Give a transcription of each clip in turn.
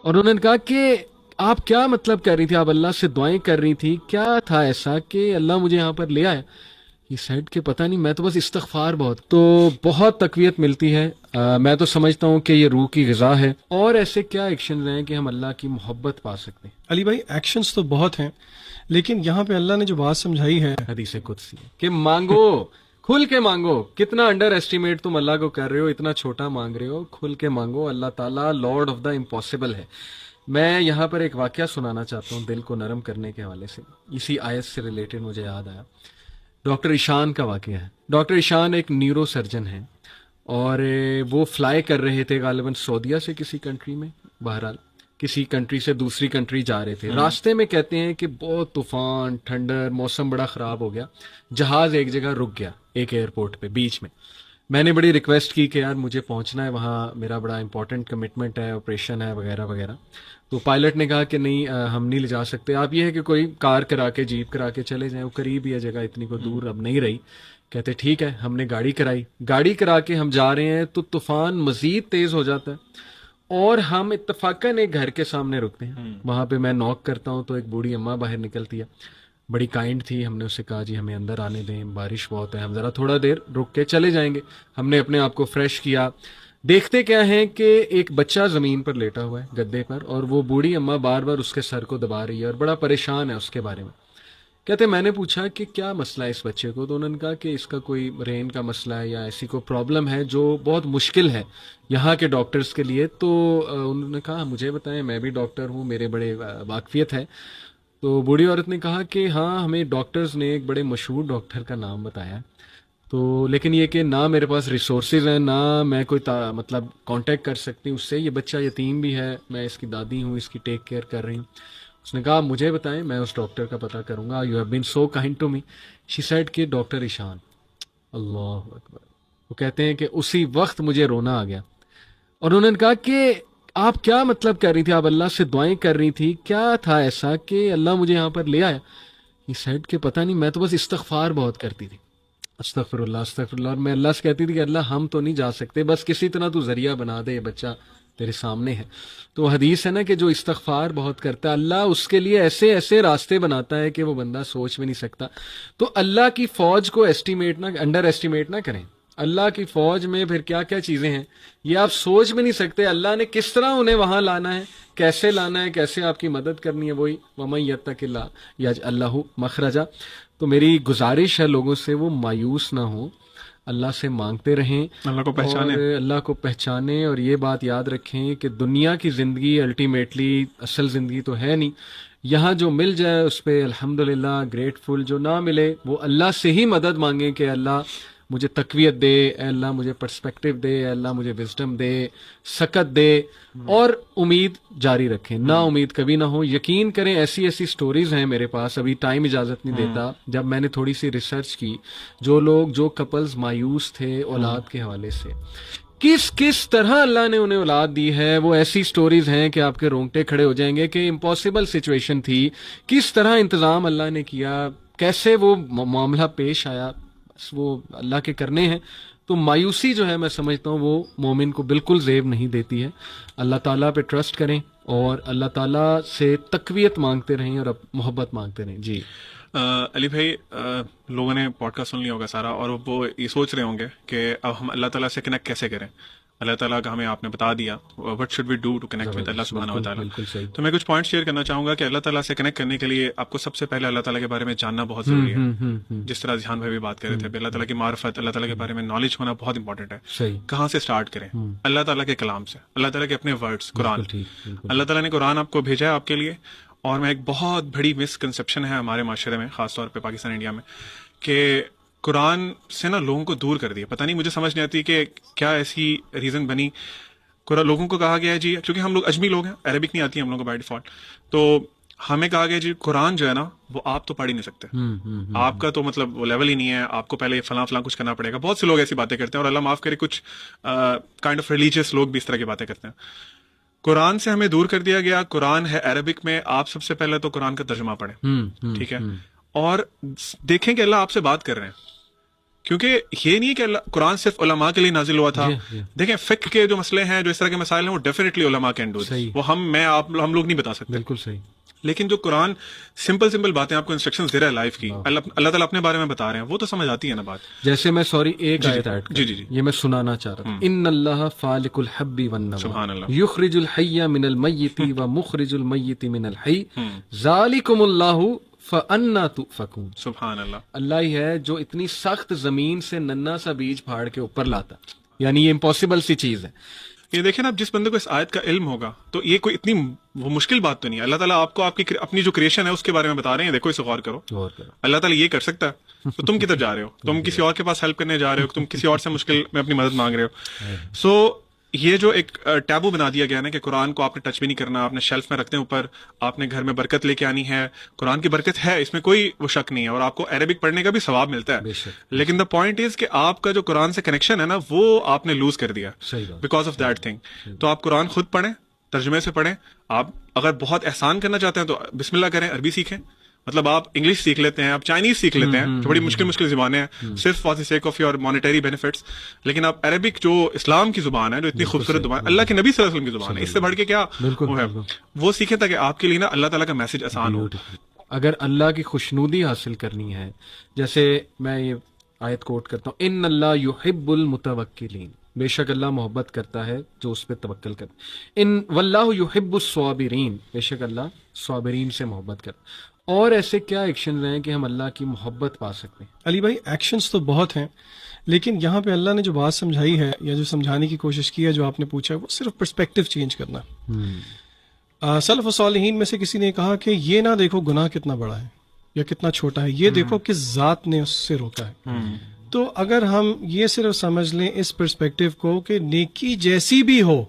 اور انہوں نے کہا کہ آپ کیا مطلب کر رہی تھی، آپ اللہ سے دعائیں کر رہی تھی، کیا تھا ایسا کہ اللہ مجھے یہاں پر لے آیا؟ یہ سیڈ کہ پتہ نہیں، میں تو بس استغفار تو بہت تقویت ملتی ہے۔ میں تو سمجھتا ہوں کہ یہ روح کی غذا ہے۔ اور ایسے کیا ایکشن ہیں کہ ہم اللہ کی محبت پا سکتے ہیں؟ علی بھائی ایکشنز تو بہت ہیں، لیکن یہاں پہ اللہ نے جو بات سمجھائی ہے حدیث قدسی ہے کہ مانگو، کھل کے مانگو۔ کتنا انڈر ایسٹیمیٹ تم اللہ کو کر رہے ہو، اتنا چھوٹا مانگ رہے ہو، کھل کے مانگو۔ اللہ تعالیٰ لارڈ آف دا امپاسبل ہے۔ میں یہاں پر ایک واقعہ سنانا چاہتا ہوں دل کو نرم کرنے کے حوالے سے، اسی آیت سے ریلیٹڈ مجھے یاد آیا۔ ڈاکٹر ایشان کا واقعہ ہے۔ ڈاکٹر ایشان ایک نیورو سرجن ہیں، اور وہ فلائی کر رہے تھے غالباً سعودیہ سے کسی کنٹری میں، بہرحال کسی کنٹری سے دوسری کنٹری جا رہے تھے۔ راستے میں کہتے ہیں کہ بہت طوفان، ٹھنڈر، موسم بڑا خراب ہو گیا، جہاز ایک جگہ رک گیا، ایک ایئرپورٹ پہ بیچ میں۔ میں نے بڑی ریکویسٹ کی کہ یار مجھے پہنچنا ہے وہاں، میرا بڑا امپورٹنٹ کمٹمنٹ ہے، آپریشن ہے وغیرہ وغیرہ۔ تو پائلٹ نے کہا کہ نہیں، ہم نہیں لے جا سکتے، آپ یہ ہے کہ کوئی کار کرا کے، جیپ کرا کے چلے جائیں، وہ قریب ہی ہے جگہ، اتنی کو دور اب نہیں رہی۔ کہتے ٹھیک ہے، ہم نے گاڑی کرائی، گاڑی کرا کے ہم جا رہے ہیں تو طوفان مزید تیز ہو جاتا ہے، اور ہم اتفاقاً ایک گھر کے سامنے رکتے ہیں۔ وہاں پہ میں نوک کرتا ہوں تو ایک بوڑھی اماں باہر نکلتی ہے، بڑی کائنڈ تھی۔ ہم نے اسے کہا جی ہمیں اندر آنے دیں، بارش بہت ہے، ہم ذرا تھوڑا دیر رک کے چلے جائیں گے۔ ہم نے اپنے آپ کو فریش کیا، دیکھتے کیا ہیں کہ ایک بچہ زمین پر لیٹا ہوا ہے گدے پر، اور وہ بوڑھی اماں بار بار اس کے سر کو دبا رہی ہے اور بڑا پریشان ہے اس کے بارے میں۔ کہتے میں نے پوچھا کہ کیا مسئلہ ہے اس بچے کو، تو انہوں نے کہا کہ اس کا کوئی برین کا مسئلہ ہے یا ایسی کوئی پرابلم ہے جو بہت مشکل ہے یہاں کے ڈاکٹرز کے لیے۔ تو انہوں نے کہا مجھے بتائیں، میں بھی ڈاکٹر ہوں، میرے بڑے واقفیت ہے۔ تو بوڑھی عورت نے کہا کہ ہاں، ہمیں ڈاکٹرز نے ایک بڑے مشہور ڈاکٹر کا نام بتایا، تو لیکن یہ کہ نہ میرے پاس ریسورسز ہیں، نہ میں کوئی مطلب کانٹیکٹ کر سکتی ہوں اس سے، یہ بچہ یتیم بھی ہے، میں اس کی دادی ہوں، اس کی ٹیک کیئر کر رہی ہوں۔ اس نے کہا مجھے بتائیں، میں اس ڈاکٹر کا پتہ کروں گا، you have been so kind to me. She said کہ ڈاکٹر ایشان۔ اللہ اکبر۔ وہ کہتے ہیں کہ اسی وقت مجھے رونا آ گیا، اور انہوں نے کہا کہ آپ کیا مطلب کر رہی تھی، آپ اللہ سے دعائیں کر رہی تھی، کیا تھا ایسا کہ اللہ مجھے یہاں پر لے آیا؟ یہ سیڈ کہ پتہ نہیں، میں تو بس استغفار بہت کرتی تھی، استغفر اللہ استغفر اللہ، اور میں اللہ سے کہتی تھی کہ اللہ ہم تو نہیں جا سکتے، بس کسی طرح تو ذریعہ بنا دے، یہ بچہ تیرے سامنے ہے۔ تو حدیث ہے نا کہ جو استغفار بہت کرتا ہے اللہ اس کے لیے ایسے ایسے راستے بناتا ہے کہ وہ بندہ سوچ بھی نہیں سکتا۔ تو اللہ کی فوج کو انڈر ایسٹیمیٹ نہ کریں۔ اللہ کی فوج میں پھر کیا کیا چیزیں ہیں یہ آپ سوچ بھی نہیں سکتے، اللہ نے کس طرح انہیں وہاں لانا ہے، کیسے لانا ہے، کیسے آپ کی مدد کرنی ہے۔ وہی وَمَن يَتَّقِ اللَّهَ يَجْعَل لَهُ مَخْرَجًا۔ تو میری گزارش ہے لوگوں سے وہ مایوس نہ ہوں، اللہ سے مانگتے رہیں، اللہ کو پہچانے، اور اللہ کو پہچانیں، اور یہ بات یاد رکھیں کہ دنیا کی زندگی الٹیمیٹلی اصل زندگی تو ہے نہیں۔ یہاں جو مل جائے اس پہ الحمدللہ گریٹفل، جو نہ ملے وہ اللہ سے ہی مدد مانگیں کہ اللہ مجھے تقویت دے، اے اللہ مجھے پرسپیکٹیو دے، اے اللہ مجھے وزڈم دے، سکت دے، اور امید جاری رکھیں، نا امید کبھی نہ ہو۔ یقین کریں ایسی ایسی سٹوریز ہیں میرے پاس، ابھی ٹائم اجازت نہیں دیتا، جب میں نے تھوڑی سی ریسرچ کی، جو کپلز مایوس تھے اولاد کے حوالے سے، کس طرح اللہ نے انہیں اولاد دی ہے، وہ ایسی سٹوریز ہیں کہ آپ کے رونگٹے کھڑے ہو جائیں گے کہ امپاسبل سچویشن تھی، کس طرح انتظام اللہ نے کیا، کیسے وہ معاملہ پیش آیا، بس وہ اللہ کے کرنے ہیں۔ تو مایوسی جو ہے میں سمجھتا ہوں وہ مومن کو بالکل زیب نہیں دیتی ہے۔ اللہ تعالیٰ پہ ٹرسٹ کریں اور اللہ تعالیٰ سے تقویت مانگتے رہیں اور محبت مانگتے رہیں۔ جی علی بھائی، لوگوں نے پوڈ کاسٹ سن لیا ہوگا سارا، اور وہ یہ سوچ رہے ہوں گے کہ اب ہم اللہ تعالیٰ سے کنیکٹ کیسے کریں۔ اللہ تعالیٰ کا ہمیں آپ نے بتا دیا what should we do to connect with اللہ سبحانہ و تعالیٰ۔ تو میں کچھ پوائنٹ شیئر کرنا چاہوں گا کہ اللہ تعالیٰ سے کنیکٹ کرنے کے لیے آپ کو سب سے پہلے اللہ تعالیٰ کے بارے میں جاننا بہت ضروری ہے، جس طرح ذہان بھائی بھی بات کر رہے تھے، اللہ تعالیٰ کی معرفت، اللہ تعالیٰ کے بارے میں نالج ہونا بہت امپورٹنٹ ہے۔ کہاں سے اسٹارٹ کریں؟ اللہ تعالیٰ کے کلام سے، اللہ تعالیٰ کے اپنے ورڈز، قرآن۔ اللہ تعالیٰ نے قرآن آپ کو بھیجا ہے آپ کے لیے، اور میں ایک بہت بڑی مسکنسیپشن ہے ہمارے معاشرے میں، خاص طور پہ پاکستان انڈیا میں، کہ قرآن سے نا لوگوں کو دور کر دیا۔ پتہ نہیں، مجھے سمجھ نہیں آتی کہ کیا ایسی ریزن بنی۔ لوگوں کو کہا گیا ہے جی، کیونکہ ہم لوگ اجمی لوگ ہیں، عربک نہیں آتی ہم لوگوں کو بائی ڈیفالٹ، تو ہمیں کہا گیا جی قرآن جو ہے نا وہ آپ تو پڑھ ہی نہیں سکتے، آپ کا تو مطلب وہ لیول ہی نہیں ہے، آپ کو پہلے فلاں فلاں کچھ کرنا پڑے گا۔ بہت سے لوگ ایسی باتیں کرتے ہیں، اور اللہ معاف کرے کچھ کائنڈ آف ریلیجیس لوگ بھی اس طرح کی باتیں کرتے ہیں۔ قرآن سے ہمیں دور کر دیا گیا۔ قرآن ہے عربک میں، آپ سب سے پہلے تو قرآن کا ترجمہ پڑھیں، ٹھیک ہے، اور دیکھیں کہ اللہ آپ سے بات کر رہے ہیں۔ کیونکہ یہ نہیں کہ قرآن صرف علماء کے لیے نازل ہوا تھا. دیکھیں فقہ کے جو مسئلے ہیں، جو اس طرح کے مسائل ہیں، وہ ڈیفینیٹلی علماء کین ڈو، وہ ہم لوگ نہیں بتا سکتے. بالکل صحیح. لیکن جو قرآن سمپل باتیں آپ کو انسٹرکشن دے رہا ہے لائف کی، اللہ تعالیٰ اپنے بارے میں بتا رہے ہیں، وہ تو سمجھ آتی ہے نا بات. جیسے میں ایک آیت ایڈ کر، جی یہ میں سنانا چاہ رہا تھا. ان اللہ فالق الحب والنوى سبحان اللہ، یخرج الحی من المیت ومخرج المیت من الحی ذالکم اللہ فانا تؤفکون. سبحان اللہ. اللہ ہی ہے جو اتنی سخت زمین سے ننا سا بیج پھاڑ کے اوپر لاتا، یعنی یہ امپاسبل سی چیز ہے. یہ دیکھیں نا، اب جس بندے کو اس آیت کا علم ہوگا تو یہ کوئی اتنی وہ مشکل بات تو نہیں ہے. اللہ تعالیٰ آپ کو اپنی جو کریشن ہے اس کے بارے میں بتا رہے ہیں، دیکھو اسے غور کرو. اللہ تعالیٰ یہ کر سکتا ہے تو تم کدھر جا رہے ہو؟ تم کسی اور کے پاس ہیلپ کرنے جا رہے ہو، تم کسی اور سے مشکل میں اپنی مدد مانگ رہے ہو. سو یہ جو ایک ٹیبو بنا دیا گیا نا کہ قرآن کو آپ نے ٹچ بھی نہیں کرنا، آپ نے شیلف میں رکھتے ہیں اوپر، آپ نے گھر میں برکت لے کے آنی ہے. قرآن کی برکت ہے، اس میں کوئی وہ شک نہیں ہے، اور آپ کو عربک پڑھنے کا بھی ثواب ملتا ہے. لیکن دا پوائنٹ از کہ آپ کا جو قرآن سے کنیکشن ہے نا، وہ آپ نے لوز کر دیا بیکاز آف دیٹ تھنگ. تو آپ قرآن خود پڑھیں، ترجمے سے پڑھیں. آپ اگر بہت احسان کرنا چاہتے ہیں تو بسم اللہ کریں، عربی سیکھیں. مطلب آپ انگلش سیکھ لیتے ہیں، آپ چائنیز سیکھ لیتے ہیں، جو بڑی مشکل زبانیں ہیں صرف for the sake of your monetary benefits. لیکن آپ عربک جو اسلام کی زبان ہے، جو اتنی خوبصورت زبان، اللہ کے نبی صلی اللہ علیہ وسلم کی زبان ہے، اس سے بڑھ کے کیا وہ ہے، وہ سیکھیں تاکہ آپ کے لیے نا اللہ تعالیٰ کا میسج آسان ہو. اگر اللہ کی خوشنودی حاصل کرنی ہے، جیسے میں یہ آیت کوٹ کرتا ہوں، ان اللہ یحب المتوکلین، بے شک اللہ محبت کرتا ہے جو اس پہ توکل کرتا ہے. ان واللہ یحب الصابرین، بے شک اللہ صابرین سے محبت کرتا ہے. اور ایسے کیا ایکشن ہیں کہ ہم اللہ کی محبت پا سکتے ہیں؟ علی بھائی ایکشنز تو بہت ہیں، لیکن یہاں پہ اللہ نے جو بات سمجھائی ہے یا جو سمجھانے کی کوشش کی ہے، جو آپ نے پوچھا، وہ صرف پرسپیکٹیو چینج کرنا. سلف و صالحین میں سے کسی نے کہا کہ یہ نہ دیکھو گناہ کتنا بڑا ہے یا کتنا چھوٹا ہے، یہ دیکھو کہ ذات نے اس سے روکا ہے. تو اگر ہم یہ صرف سمجھ لیں اس پرسپیکٹیو کو کہ نیکی جیسی بھی ہو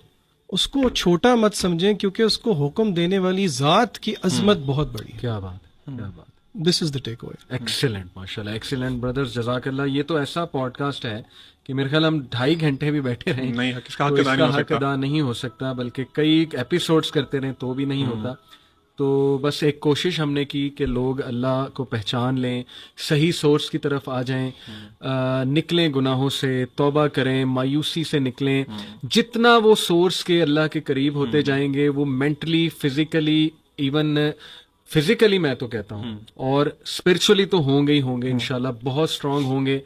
اس کو چھوٹا مت سمجھیں، کیونکہ اس کو حکم دینے والی ذات کی عظمت بہت بڑی ہے. کیا بات ہے، کیا بات. دس از دا ٹیک اوے. ایکسیلنٹ، ماشاء اللہ، ایکسیلنٹ بردرز، جزاک اللہ. یہ تو ایسا پوڈ کاسٹ ہے کہ میرے خیال ہم 2.5 گھنٹے بھی بیٹھے رہیں نہیں، اس کا حق ادا نہیں ہو سکتا، بلکہ کئی ایپیسوڈز کرتے رہیں تو بھی نہیں ہوتا. تو بس ایک کوشش ہم نے کی کہ لوگ اللہ کو پہچان لیں، صحیح سورس کی طرف آ جائیں، نکلیں گناہوں سے، توبہ کریں، مایوسی سے نکلیں. جتنا وہ سورس کے اللہ کے قریب ہوتے جائیں گے، وہ مینٹلی، فزیکلی، ایون فزیکلی میں تو کہتا ہوں، اور اسپرچولی تو ہوں گے ہی ہوں گے انشاءاللہ، بہت اسٹرانگ ہوں گے.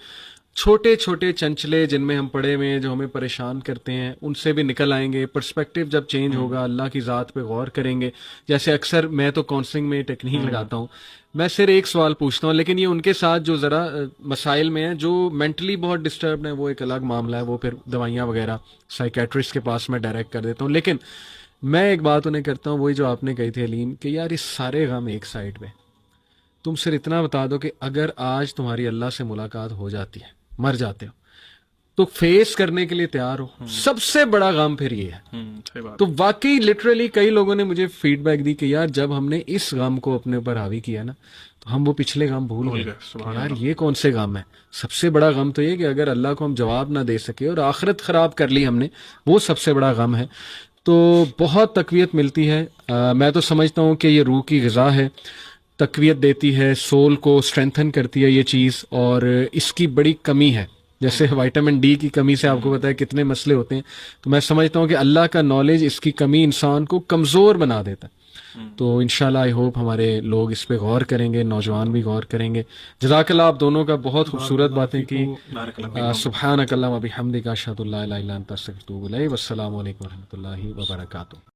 چھوٹے چھوٹے چنچلے جن میں ہم پڑے ہوئے ہیں، جو ہمیں پریشان کرتے ہیں، ان سے بھی نکل آئیں گے. پرسپیکٹیو جب چینج ہوگا، اللہ کی ذات پہ غور کریں گے. جیسے اکثر میں تو کاؤنسلنگ میں ٹیکنیک لگاتا ہوں، میں صرف ایک سوال پوچھتا ہوں، لیکن یہ ان کے ساتھ جو ذرا مسائل میں ہیں، جو مینٹلی بہت ڈسٹربڈ ہیں، وہ ایک الگ معاملہ ہے، وہ پھر دوائیاں وغیرہ سائیکیٹرسٹ کے پاس میں ڈائریکٹ کر دیتا ہوں. لیکن میں ایک بات انہیں کرتا ہوں، وہی جو آپ نے کہی تھی علیم، کہ یار اس سارے غم ایک سائڈ میں، تم صرف اتنا بتا دو کہ اگر آج تمہاری اللہ سے ملاقات ہو جاتی ہے، مر جاتے ہو، تو فیس کرنے کے لیے تیار ہو. سب سے بڑا غم پھر یہ ہے. تو واقعی لٹرلی کئی لوگوں نے مجھے فیڈ بیک دی کہ یار جب ہم نے اس غم کو اپنے اوپر حاوی کیا نا، تو ہم وہ پچھلے غم بھول گئے. یار یہ کون سے غم ہے؟ سب سے بڑا غم تو یہ کہ اگر اللہ کو ہم جواب نہ دے سکے اور آخرت خراب کر لی ہم نے، وہ سب سے بڑا غم ہے. تو بہت تقویت ملتی ہے. میں تو سمجھتا ہوں کہ یہ روح کی غذا ہے، تقویت دیتی ہے، سول کو اسٹرینتھن کرتی ہے یہ چیز، اور اس کی بڑی کمی ہے. جیسے وائٹامن ڈی کی کمی سے آپ کو پتا ہے کتنے مسئلے ہوتے ہیں. تو میں سمجھتا ہوں کہ اللہ کا نالج، اس کی کمی انسان کو کمزور بنا دیتا ہے. تو انشاءاللہ آئی ہوپ ہمارے لوگ اس پہ غور کریں گے، نوجوان بھی غور کریں گے. جزاک اللہ آپ دونوں کا، بہت خوبصورت باتیں کی. سبحانک اللہم و بحمدک، اشہد ان لا الہ الا انت، استغفرک و اتوب الیک. والسلام علیکم و رحمۃ اللہ وبرکاتہ.